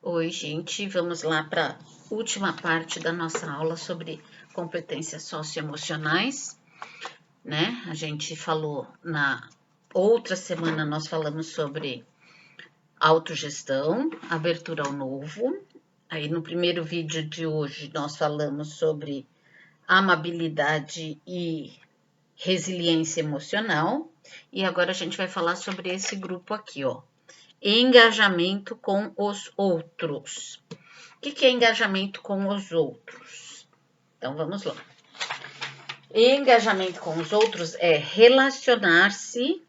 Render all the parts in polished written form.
Oi, gente, vamos lá para a última parte da nossa aula sobre competências socioemocionais, né? A gente falou na outra semana, nós falamos sobre autogestão, abertura ao novo. Aí no primeiro vídeo de hoje nós falamos sobre amabilidade e resiliência emocional. E agora a gente vai falar sobre esse grupo aqui, ó. Engajamento com os outros. O que é engajamento com os outros? Então vamos lá. Engajamento com os outros é relacionar-se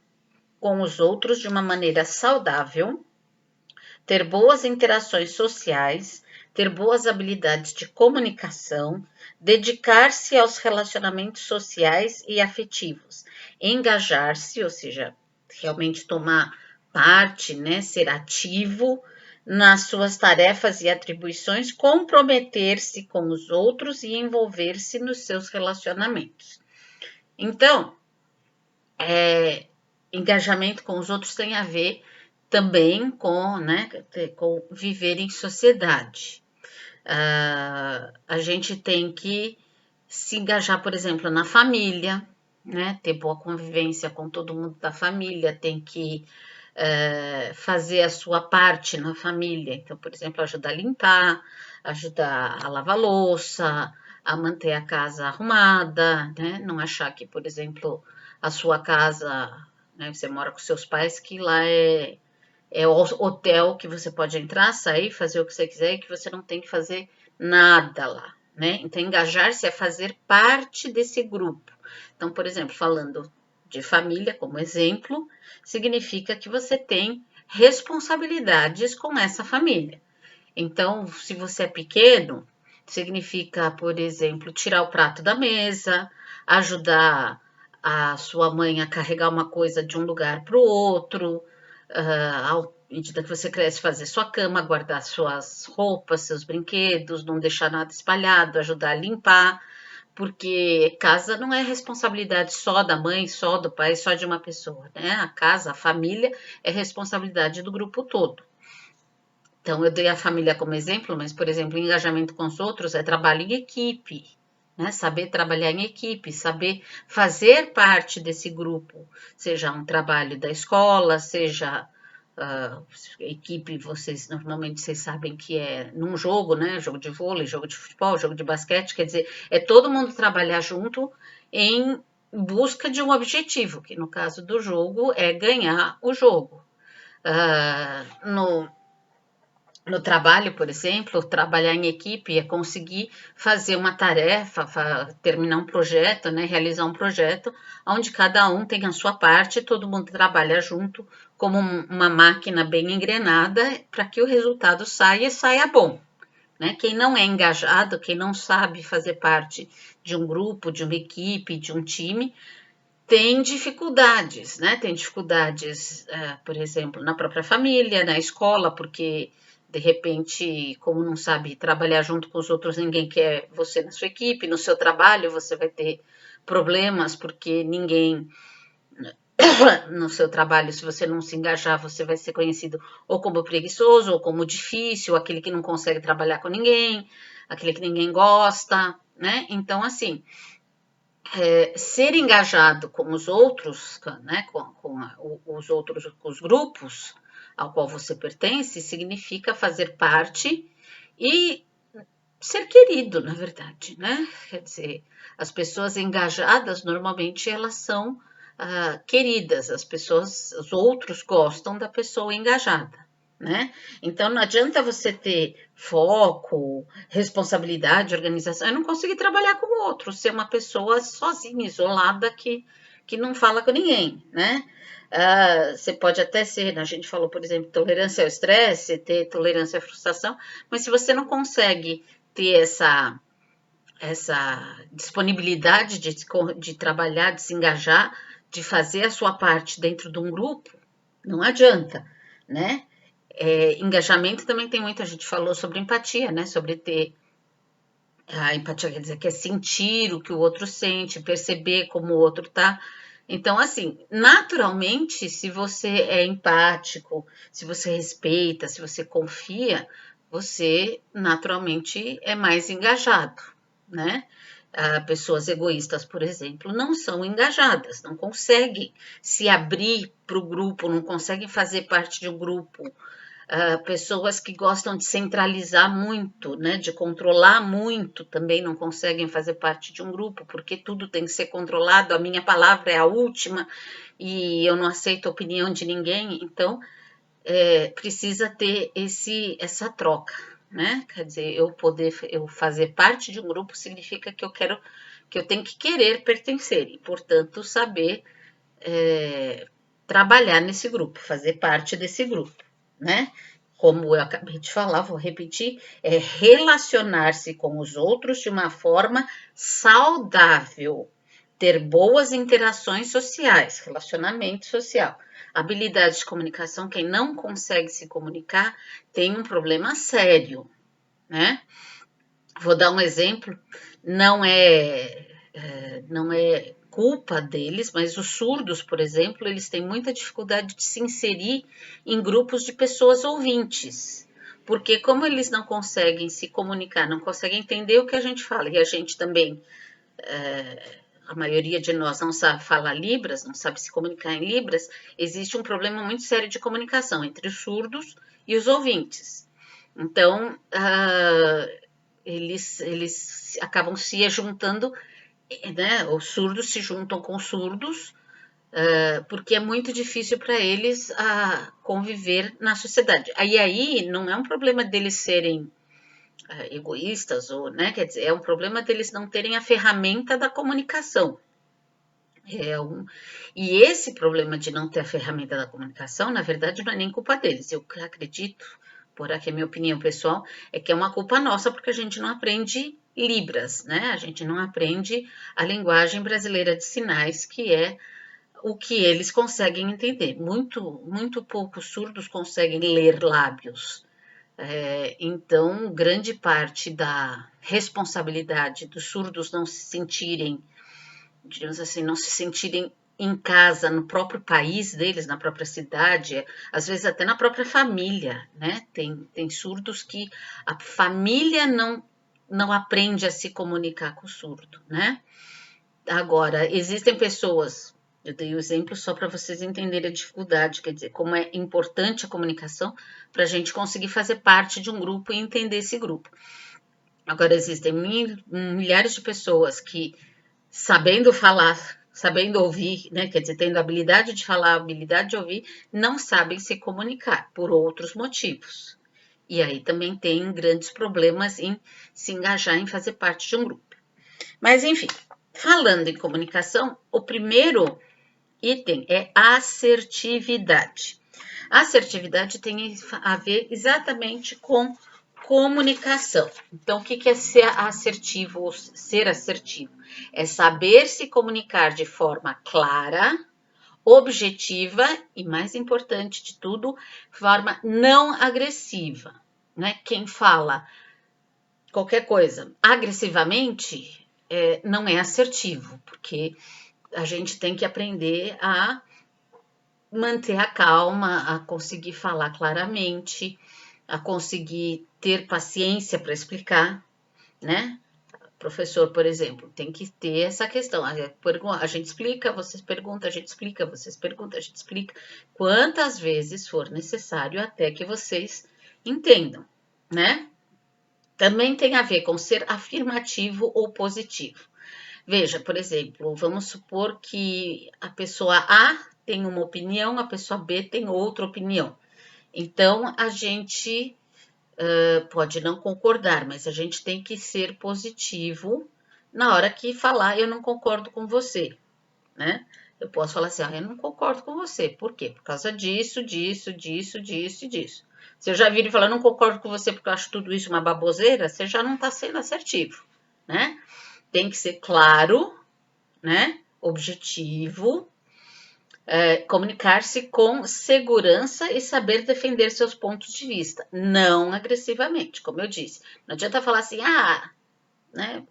com os outros de uma maneira saudável, ter boas interações sociais, ter boas habilidades de comunicação, dedicar-se aos relacionamentos sociais e afetivos, engajar-se, ou seja, realmente tomar parte, né, ser ativo nas suas tarefas e atribuições, comprometer-se com os outros e envolver-se nos seus relacionamentos. Então, engajamento com os outros tem a ver também com, né, com viver em sociedade. A gente tem que se engajar, por exemplo, na família, né, ter boa convivência com todo mundo da família, tem que fazer a sua parte na família. Então, por exemplo, ajudar a limpar, ajudar a lavar louça, a manter a casa arrumada, né? Não achar que, por exemplo, a sua casa, né, você mora com seus pais, que lá é o hotel que você pode entrar, sair, fazer o que você quiser e que você não tem que fazer nada lá, né? Então, engajar-se é fazer parte desse grupo. Então, por exemplo, falando de família como exemplo, significa que você tem responsabilidades com essa família. Então, se você é pequeno, significa, por exemplo, tirar o prato da mesa, ajudar a sua mãe a carregar uma coisa de um lugar para o outro, à medida que você cresce, fazer sua cama, guardar suas roupas, seus brinquedos, não deixar nada espalhado, ajudar a limpar, porque casa não é responsabilidade só da mãe, só do pai, só de uma pessoa, né? A casa, a família é responsabilidade do grupo todo. Então, eu dei a família como exemplo, mas, por exemplo, engajamento com os outros é trabalho em equipe, né? Saber trabalhar em equipe, saber fazer parte desse grupo, seja um trabalho da escola, seja equipe, normalmente vocês sabem que é num jogo, né? Jogo de vôlei, jogo de futebol, jogo de basquete, quer dizer, é todo mundo trabalhar junto em busca de um objetivo, que no caso do jogo é ganhar o jogo. No trabalho, por exemplo, trabalhar em equipe é conseguir fazer uma tarefa, terminar um projeto, né, realizar um projeto, onde cada um tem a sua parte, todo mundo trabalha junto como uma máquina bem engrenada para que o resultado saia bom. Né? Quem não é engajado, quem não sabe fazer parte de um grupo, de uma equipe, de um time, tem dificuldades, né? Tem dificuldades, por exemplo, na própria família, na escola, porque de repente, como não sabe trabalhar junto com os outros, ninguém quer você na sua equipe, no seu trabalho, você vai ter problemas, porque ninguém no seu trabalho, se você não se engajar, você vai ser conhecido ou como preguiçoso, ou como difícil, aquele que não consegue trabalhar com ninguém, aquele que ninguém gosta, né? Então, assim, ser engajado com os outros, né, os outros, os grupos ao qual você pertence, significa fazer parte e ser querido, na verdade, né? Quer dizer, as pessoas engajadas, normalmente, elas são queridas, as pessoas, os outros gostam da pessoa engajada, né? Então, não adianta você ter foco, responsabilidade, organização. Eu não consegui trabalhar com o outro, ser uma pessoa sozinha, isolada, que não fala com ninguém, né? Você pode até ser, a gente falou, por exemplo, tolerância ao estresse, ter tolerância à frustração, mas se você não consegue ter essa disponibilidade de trabalhar, de se engajar, de fazer a sua parte dentro de um grupo, não adianta, né? Engajamento também tem muita gente falou sobre empatia, né? Sobre ter a empatia, quer dizer, que é sentir o que o outro sente, perceber como o outro tá. Então, assim, naturalmente, se você é empático, se você respeita, se você confia, você naturalmente é mais engajado, né? Pessoas egoístas, por exemplo, não são engajadas, não conseguem se abrir para o grupo, não conseguem fazer parte de um grupo. Pessoas que gostam de centralizar muito, né, de controlar muito, também não conseguem fazer parte de um grupo, porque tudo tem que ser controlado, a minha palavra é a última e eu não aceito a opinião de ninguém, então precisa ter essa troca, né? Quer dizer, eu fazer parte de um grupo significa que eu tenho que querer pertencer e, portanto, saber trabalhar nesse grupo, fazer parte desse grupo, né? Como eu acabei de falar, vou repetir, é relacionar-se com os outros de uma forma saudável, ter boas interações sociais, relacionamento social. Habilidade de comunicação, quem não consegue se comunicar tem um problema sério, né? Vou dar um exemplo, não é culpa deles, mas os surdos, por exemplo, eles têm muita dificuldade de se inserir em grupos de pessoas ouvintes, porque como eles não conseguem se comunicar, não conseguem entender o que a gente fala, e a gente também, a maioria de nós não sabe falar Libras, não sabe se comunicar em Libras, existe um problema muito sério de comunicação entre os surdos e os ouvintes. Então, eles acabam se juntando, né? Os surdos se juntam com surdos, porque é muito difícil para eles conviver na sociedade. Aí não é um problema deles serem egoístas, ou, né? Quer dizer, é um problema deles não terem a ferramenta da comunicação. E esse problema de não ter a ferramenta da comunicação, na verdade, não é nem culpa deles. Eu acredito, por aqui a minha opinião pessoal, é que é uma culpa nossa, porque a gente não aprende Libras, né? A gente não aprende a linguagem brasileira de sinais, que é o que eles conseguem entender. Muito poucos surdos conseguem ler lábios. Então, grande parte da responsabilidade dos surdos não se sentirem, digamos assim, não se sentirem em casa, no próprio país deles, na própria cidade, às vezes até na própria família, né? Tem surdos que a família não aprende a se comunicar com o surdo, né? Agora, existem pessoas, eu dei o exemplo só para vocês entenderem a dificuldade, quer dizer, como é importante a comunicação para a gente conseguir fazer parte de um grupo e entender esse grupo. Agora, existem milhares de pessoas que, sabendo falar, sabendo ouvir, né, quer dizer, tendo a habilidade de falar, a habilidade de ouvir, não sabem se comunicar por outros motivos. E aí também tem grandes problemas em se engajar em fazer parte de um grupo. Mas, enfim, falando em comunicação, o primeiro item é assertividade. A assertividade tem a ver exatamente com comunicação. Então, o que é ser assertivo ou ser assertivo? É saber se comunicar de forma clara, objetiva e, mais importante de tudo, forma não agressiva. Né? Quem fala qualquer coisa agressivamente não é assertivo, porque a gente tem que aprender a manter a calma, a conseguir falar claramente, a conseguir ter paciência para explicar, né? Professor, por exemplo, tem que ter essa questão. A gente explica, vocês perguntam, a gente explica, vocês perguntam, a gente explica. Quantas vezes for necessário até que vocês entendam, né? Também tem a ver com ser afirmativo ou positivo. Veja, por exemplo, vamos supor que a pessoa A tem uma opinião, a pessoa B tem outra opinião. Então, a gente pode não concordar, mas a gente tem que ser positivo na hora que falar eu não concordo com você, né? Eu posso falar assim, eu não concordo com você. Por quê? Por causa disso, disso, disso, disso e disso. Se eu já vir e falar, eu não concordo com você porque eu acho tudo isso uma baboseira, você já não está sendo assertivo, né? Tem que ser claro, né? Objetivo, comunicar-se com segurança e saber defender seus pontos de vista, não agressivamente, como eu disse. Não adianta falar assim, né?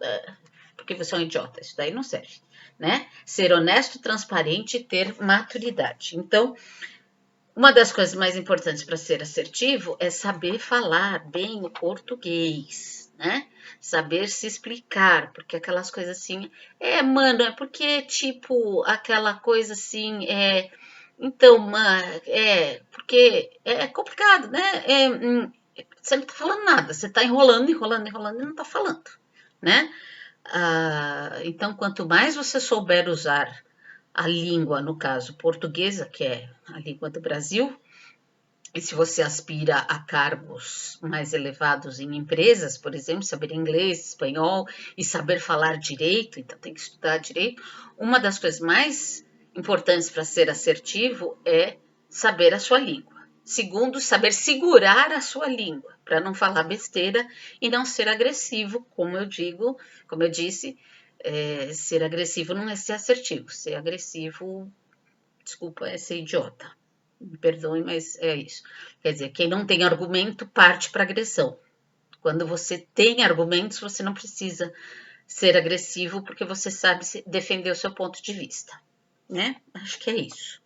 Porque você é um idiota, isso daí não serve, né? Ser honesto, transparente e ter maturidade. Então, Uma das coisas mais importantes para ser assertivo é saber falar bem o português, né? Saber se explicar, porque aquelas coisas assim, mano, é porque, tipo, aquela coisa assim, então, mano, porque é complicado, né? Você não tá falando nada, você tá enrolando, enrolando, enrolando e não tá falando, né? Então, quanto mais você souber usar a língua, no caso portuguesa, que é a língua do Brasil, e se você aspira a cargos mais elevados em empresas, por exemplo, saber inglês, espanhol e saber falar direito, então tem que estudar direito, uma das coisas mais importantes para ser assertivo é saber a sua língua. Segundo, saber segurar a sua língua, para não falar besteira e não ser agressivo, como eu disse, ser agressivo não é ser assertivo, ser agressivo, desculpa, é ser idiota. Me perdoe, mas é isso. Quer dizer, quem não tem argumento parte para agressão. Quando você tem argumentos, você não precisa ser agressivo, porque você sabe defender o seu ponto de vista, né? Acho que é isso.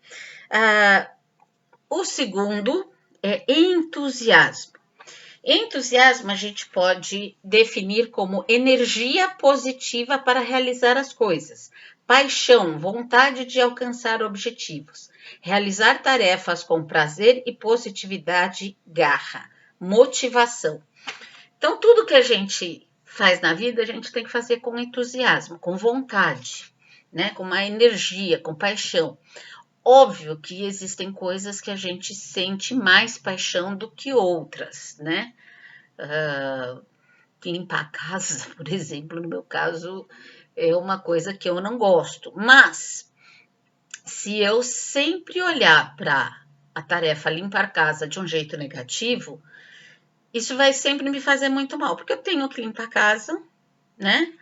O segundo é entusiasmo. Entusiasmo a gente pode definir como energia positiva para realizar as coisas, paixão, vontade de alcançar objetivos, realizar tarefas com prazer e positividade, garra, motivação. Então, tudo que a gente faz na vida, a gente tem que fazer com entusiasmo, com vontade, né? Com uma energia, com paixão. Óbvio que existem coisas que a gente sente mais paixão do que outras, né? Limpar a casa, por exemplo, no meu caso, é uma coisa que eu não gosto. Mas, se eu sempre olhar para a tarefa limpar a casa de um jeito negativo, isso vai sempre me fazer muito mal, porque eu tenho que limpar a casa, né?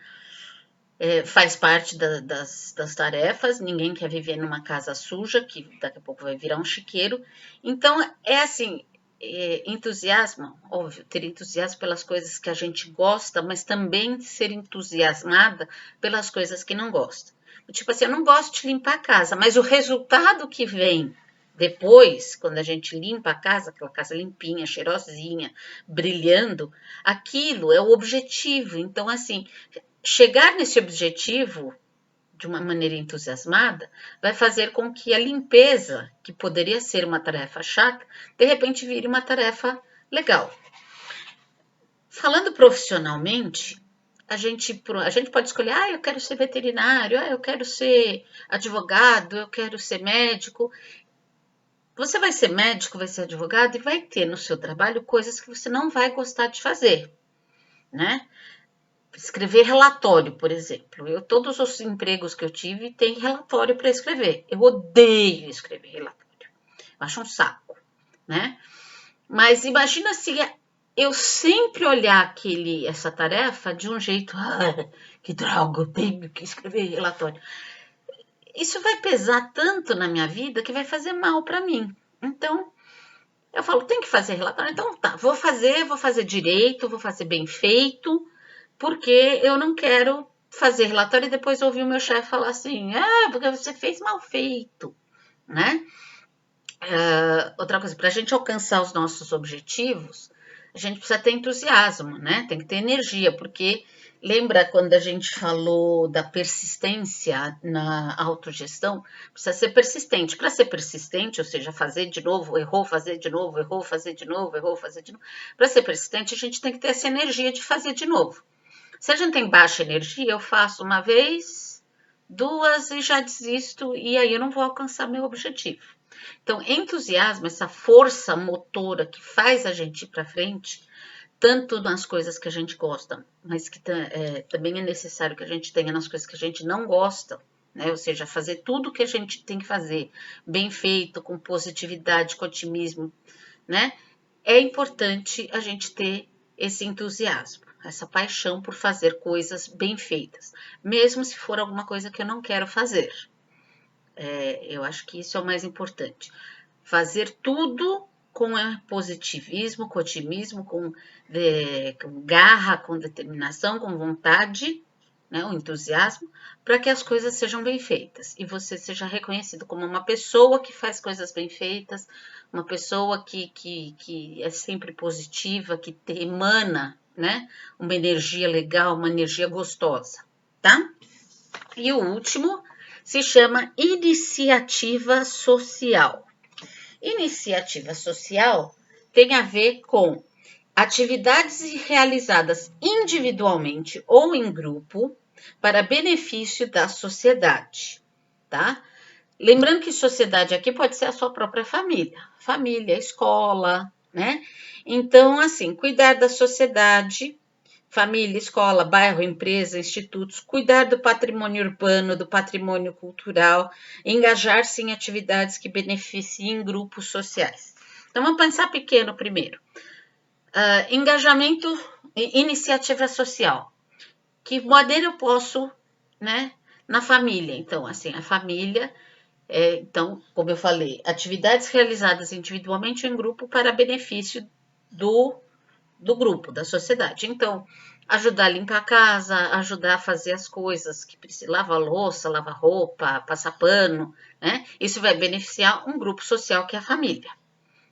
Faz parte das tarefas, ninguém quer viver numa casa suja, que daqui a pouco vai virar um chiqueiro. Então, é assim, entusiasmo, óbvio, ter entusiasmo pelas coisas que a gente gosta, mas também ser entusiasmada pelas coisas que não gosta. Tipo assim, eu não gosto de limpar a casa, mas o resultado que vem depois, quando a gente limpa a casa, aquela casa limpinha, cheirosinha, brilhando, aquilo é o objetivo. Então, assim, chegar nesse objetivo de uma maneira entusiasmada vai fazer com que a limpeza, que poderia ser uma tarefa chata, de repente vire uma tarefa legal. Falando profissionalmente, a gente pode escolher, eu quero ser veterinário, eu quero ser advogado, eu quero ser médico. Você vai ser médico, vai ser advogado e vai ter no seu trabalho coisas que você não vai gostar de fazer, né? Escrever relatório, por exemplo. Todos os empregos que eu tive tem relatório para escrever. Eu odeio escrever relatório. Eu acho um saco, né? Mas imagina se eu sempre olhar essa tarefa de um jeito, que droga, eu tenho que escrever relatório. Isso vai pesar tanto na minha vida que vai fazer mal para mim. Então, eu falo, tem que fazer relatório? Então tá, vou fazer direito, vou fazer bem feito, porque eu não quero fazer relatório e depois ouvir o meu chefe falar assim, porque você fez mal feito, né? Outra coisa, para a gente alcançar os nossos objetivos, a gente precisa ter entusiasmo, né? Tem que ter energia, porque lembra quando a gente falou da persistência na autogestão? Precisa ser persistente. Para ser persistente, ou seja, fazer de novo, errou, fazer de novo, errou, fazer de novo, errou, fazer de novo. Para ser persistente, a gente tem que ter essa energia de fazer de novo. Se a gente tem baixa energia, eu faço uma vez, duas e já desisto, e aí eu não vou alcançar meu objetivo. Então, entusiasmo, essa força motora que faz a gente ir para frente, tanto nas coisas que a gente gosta, mas que também é necessário que a gente tenha nas coisas que a gente não gosta, né? Ou seja, fazer tudo que a gente tem que fazer bem feito, com positividade, com otimismo, né? É importante a gente ter esse entusiasmo, essa paixão por fazer coisas bem feitas, mesmo se for alguma coisa que eu não quero fazer. Eu acho que isso é o mais importante. Fazer tudo com positivismo, com otimismo, com garra, com determinação, com vontade, né, o entusiasmo, para que as coisas sejam bem feitas e você seja reconhecido como uma pessoa que faz coisas bem feitas, uma pessoa que é sempre positiva, que emana, né, uma energia legal, uma energia gostosa, tá? E o último se chama iniciativa social. Iniciativa social tem a ver com atividades realizadas individualmente ou em grupo para benefício da sociedade, tá? Lembrando que sociedade aqui pode ser a sua própria família, escola, né? Então, assim, cuidar da sociedade, família, escola, bairro, empresa, institutos, cuidar do patrimônio urbano, do patrimônio cultural, engajar-se em atividades que beneficiem grupos sociais. Então, vamos pensar pequeno primeiro. Engajamento, iniciativa social. Que maneira eu posso, né, na família? Então, assim, a família, então, como eu falei, atividades realizadas individualmente ou em grupo para benefício do grupo, da sociedade. Então, ajudar a limpar a casa, ajudar a fazer as coisas que precisa, lavar louça, lavar roupa, passar pano, né? Isso vai beneficiar um grupo social que é a família.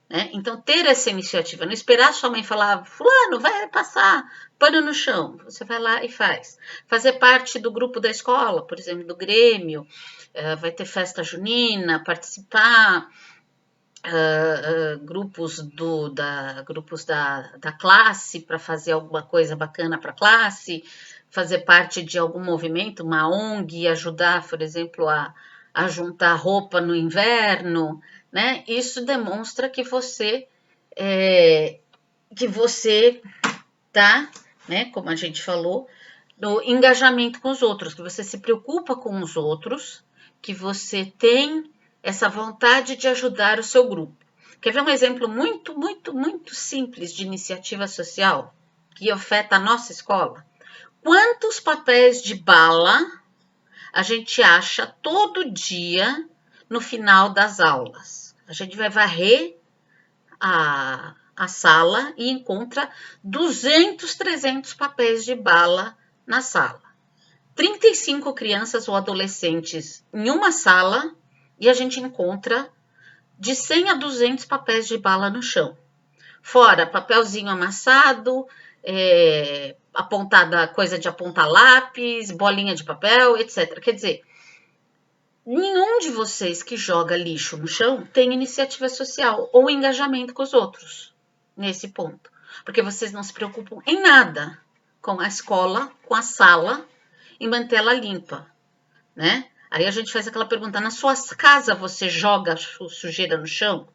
Né? Então, ter essa iniciativa, não esperar sua mãe falar, fulano, vai passar pano no chão. Você vai lá e faz. Fazer parte do grupo da escola, por exemplo, do grêmio, vai ter festa junina, participar, grupos da classe para fazer alguma coisa bacana para a classe, fazer parte de algum movimento, uma ONG, ajudar, por exemplo, a juntar roupa no inverno, né? Isso demonstra que você tá, né? Como a gente falou, no engajamento com os outros, que você se preocupa com os outros, que você tem essa vontade de ajudar o seu grupo. Quer ver um exemplo muito, muito, muito simples de iniciativa social que afeta a nossa escola? Quantos papéis de bala a gente acha todo dia no final das aulas? A gente vai varrer a sala e encontra 200, 300 papéis de bala na sala. 35 crianças ou adolescentes em uma sala e a gente encontra de 100 a 200 papéis de bala no chão. Fora papelzinho amassado, apontada, coisa de apontar lápis, bolinha de papel, etc. Quer dizer, nenhum de vocês que joga lixo no chão tem iniciativa social ou engajamento com os outros nesse ponto. Porque vocês não se preocupam em nada com a escola, com a sala e manter ela limpa, né? Aí a gente faz aquela pergunta, na sua casa você joga sujeira no chão?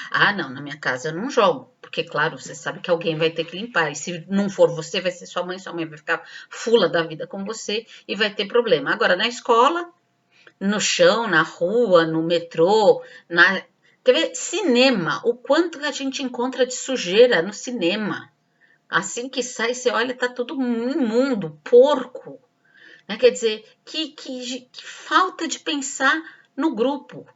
Ah, não, na minha casa eu não jogo, porque claro, você sabe que alguém vai ter que limpar, e se não for você, vai ser sua mãe vai ficar fula da vida com você e vai ter problema. Agora, na escola, no chão, na rua, no metrô, quer ver, cinema, o quanto a gente encontra de sujeira no cinema. Assim que sai, você olha, tá tudo imundo, porco. Né? Quer dizer, que falta de pensar no grupo,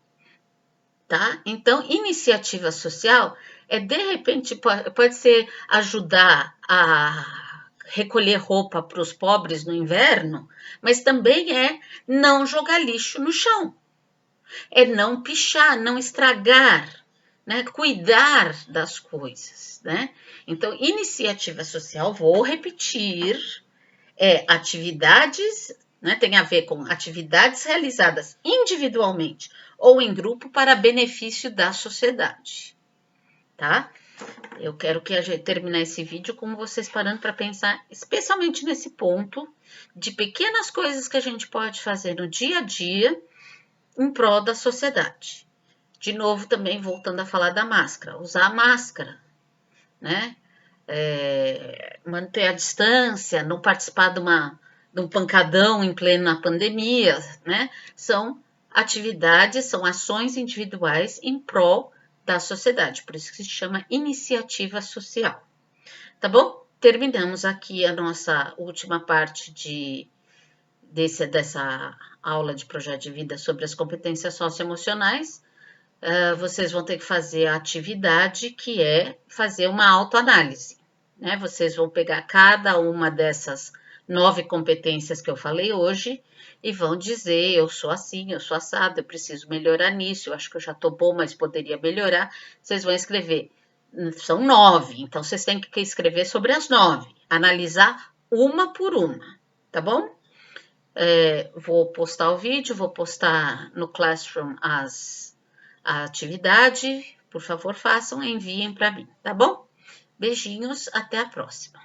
tá? Então, iniciativa social de repente, pode ser ajudar a recolher roupa para os pobres no inverno, mas também é não jogar lixo no chão, é não pichar, não estragar, né? Cuidar das coisas, né? Então, iniciativa social, vou repetir, atividades, né, tem a ver com atividades realizadas individualmente ou em grupo para benefício da sociedade, tá? Eu quero que a gente terminar esse vídeo com vocês parando para pensar, especialmente nesse ponto de pequenas coisas que a gente pode fazer no dia a dia em prol da sociedade. De novo, também voltando a falar da máscara, usar a máscara, né? Manter a distância, não participar de um pancadão em plena pandemia, né? São atividades, são ações individuais em prol da sociedade, por isso que se chama iniciativa social. Tá bom? Terminamos aqui a nossa última parte dessa aula de projeto de vida sobre as competências socioemocionais. Vocês vão ter que fazer a atividade que é fazer uma autoanálise, né? Vocês vão pegar cada uma dessas 9 competências que eu falei hoje e vão dizer: eu sou assim, eu sou assado, eu preciso melhorar nisso, eu acho que eu já estou bom, mas poderia melhorar. Vocês vão escrever. São 9, então vocês têm que escrever sobre as 9, analisar uma por uma, tá bom? Vou postar o vídeo, vou postar no Classroom a atividade. Por favor, façam, enviem para mim, tá bom? Beijinhos, até a próxima.